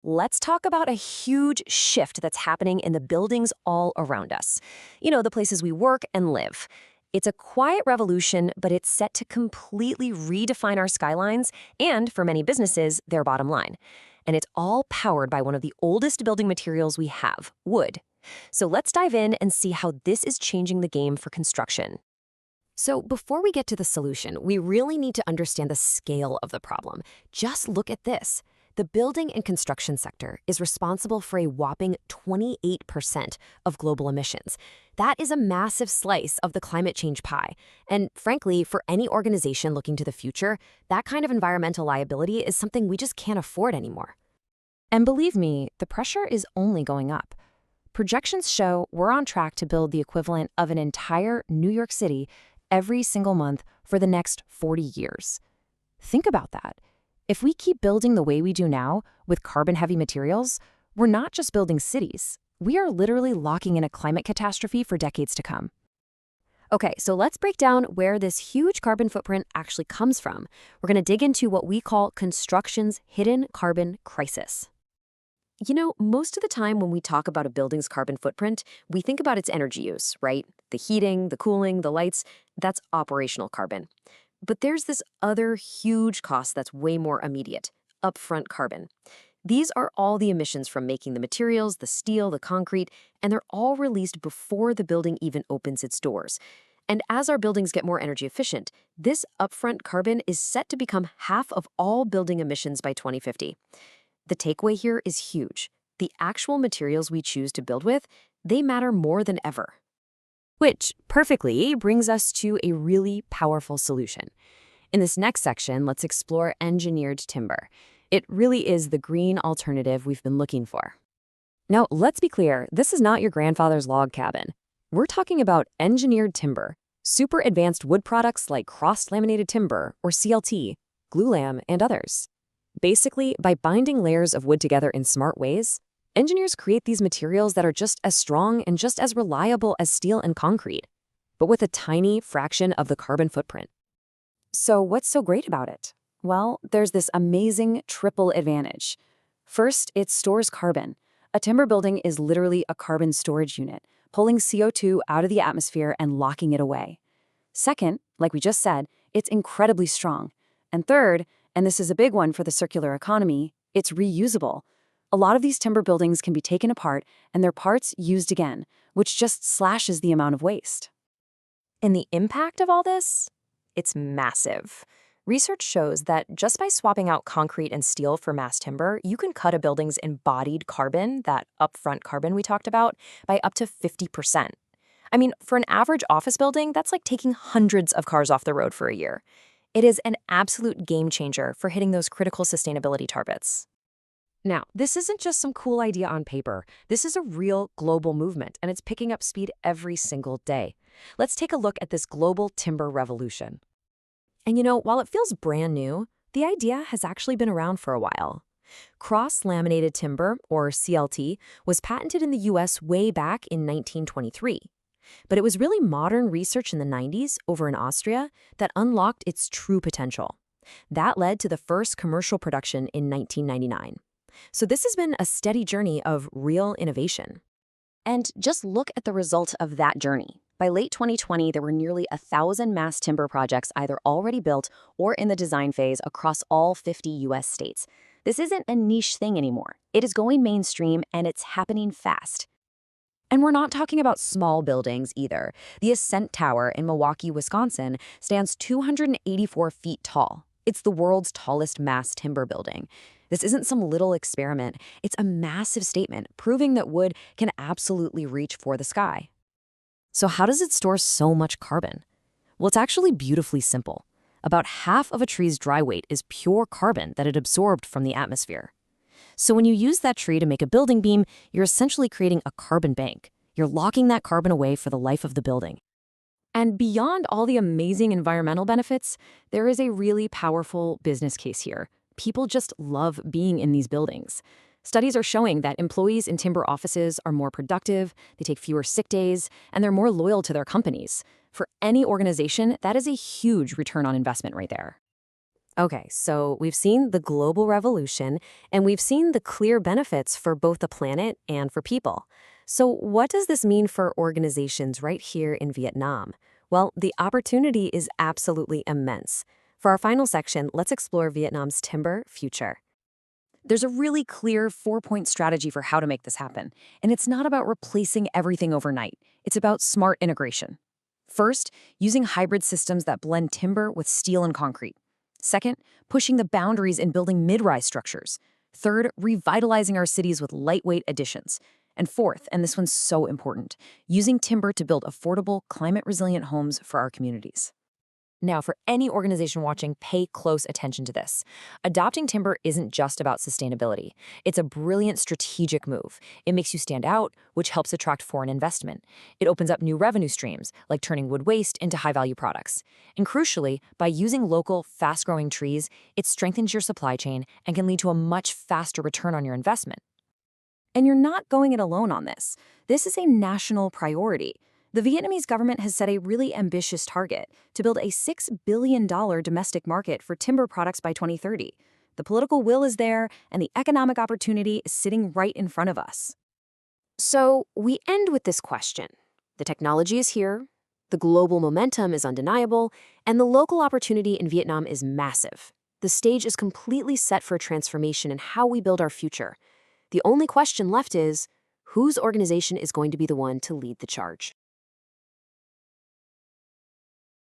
Let's talk about a huge shift that's happening in the buildings all around us. The places we work and live. It's a quiet revolution, but it's set to completely redefine our skylines and, for many businesses, their bottom line. And it's all powered by one of the oldest building materials we have, wood. So let's dive in and see how this is changing the game for construction. So before we get to the solution, we really need to understand the scale of the problem. Just look at this. The building and construction sector is responsible for a whopping 28% of global emissions. That is a massive slice of the climate change pie. And frankly, for any organization looking to the future, that kind of environmental liability is something we just can't afford anymore. And believe me, the pressure is only going up. Projections show we're on track to build the equivalent of an entire New York City every single month for the next 40 years. Think about that. If we keep building the way we do now, with carbon-heavy materials, we're not just building cities. We are literally locking in a climate catastrophe for decades to come. Okay, so let's break down where this huge carbon footprint actually comes from. We're going to dig into what we call construction's hidden carbon crisis. Most of the time when we talk about a building's carbon footprint, we think about its energy use, right? The heating, the cooling, the lights, that's operational carbon. But there's this other huge cost that's way more immediate, upfront carbon. These are all the emissions from making the materials, the steel, the concrete, and they're all released before the building even opens its doors. And as our buildings get more energy efficient, this upfront carbon is set to become half of all building emissions by 2050. The takeaway here is huge. The actual materials we choose to build with, they matter more than ever. Which perfectly brings us to a really powerful solution. In this next section, let's explore engineered timber. It really is the green alternative we've been looking for. Now, let's be clear, this is not your grandfather's log cabin. We're talking about engineered timber, super advanced wood products like cross-laminated timber, or CLT, glulam, and others. Basically, by binding layers of wood together in smart ways, engineers create these materials that are just as strong and just as reliable as steel and concrete, but with a tiny fraction of the carbon footprint. So what's so great about it? Well, there's this amazing triple advantage. First, it stores carbon. A timber building is literally a carbon storage unit, pulling CO2 out of the atmosphere and locking it away. Second, like we just said, it's incredibly strong. And third, and this is a big one for the circular economy, it's reusable. A lot of these timber buildings can be taken apart and their parts used again, which just slashes the amount of waste. And the impact of all this? It's massive. Research shows that just by swapping out concrete and steel for mass timber, you can cut a building's embodied carbon, that upfront carbon we talked about, by up to 50%. I mean, for an average office building, that's like taking hundreds of cars off the road for a year. It is an absolute game changer for hitting those critical sustainability targets. Now, this isn't just some cool idea on paper. This is a real global movement, and it's picking up speed every single day. Let's take a look at this global timber revolution. And while it feels brand new, the idea has actually been around for a while. Cross-laminated timber, or CLT, was patented in the US way back in 1923. But it was really modern research in the 90s over in Austria that unlocked its true potential. That led to the first commercial production in 1999. So this has been a steady journey of real innovation. And just look at the result of that journey. By late 2020, there were nearly 1,000 mass timber projects either already built or in the design phase across all 50 US states. This isn't a niche thing anymore. It is going mainstream, and it's happening fast. And we're not talking about small buildings either. The Ascent Tower in Milwaukee, Wisconsin, stands 284 feet tall. It's the world's tallest mass timber building. This isn't some little experiment. It's a massive statement proving that wood can absolutely reach for the sky. So how does it store so much carbon? Well, it's actually beautifully simple. About half of a tree's dry weight is pure carbon that it absorbed from the atmosphere. So when you use that tree to make a building beam, you're essentially creating a carbon bank. You're locking that carbon away for the life of the building. And beyond all the amazing environmental benefits, there is a really powerful business case here. People just love being in these buildings. Studies are showing that employees in timber offices are more productive, they take fewer sick days, and they're more loyal to their companies. For any organization, that is a huge return on investment right there. Okay, so we've seen the global revolution, and we've seen the clear benefits for both the planet and for people. So, what does this mean for organizations right here in Vietnam? Well, the opportunity is absolutely immense. For our final section, let's explore Vietnam's timber future. There's a really clear 4-point strategy for how to make this happen, and it's not about replacing everything overnight. It's about smart integration. First, using hybrid systems that blend timber with steel and concrete. Second, pushing the boundaries in building mid-rise structures. Third, revitalizing our cities with lightweight additions. And fourth, and this one's so important, using timber to build affordable, climate-resilient homes for our communities. Now, for any organization watching, pay close attention to this. Adopting timber isn't just about sustainability. It's a brilliant strategic move. It makes you stand out, which helps attract foreign investment. It opens up new revenue streams, like turning wood waste into high-value products. And crucially, by using local, fast-growing trees, it strengthens your supply chain and can lead to a much faster return on your investment. And you're not going it alone on this. This is a national priority. The Vietnamese government has set a really ambitious target to build a $6 billion domestic market for timber products by 2030. The political will is there, and the economic opportunity is sitting right in front of us. So, we end with this question. The technology is here, the global momentum is undeniable, and the local opportunity in Vietnam is massive. The stage is completely set for transformation in how we build our future. The only question left is, whose organization is going to be the one to lead the charge?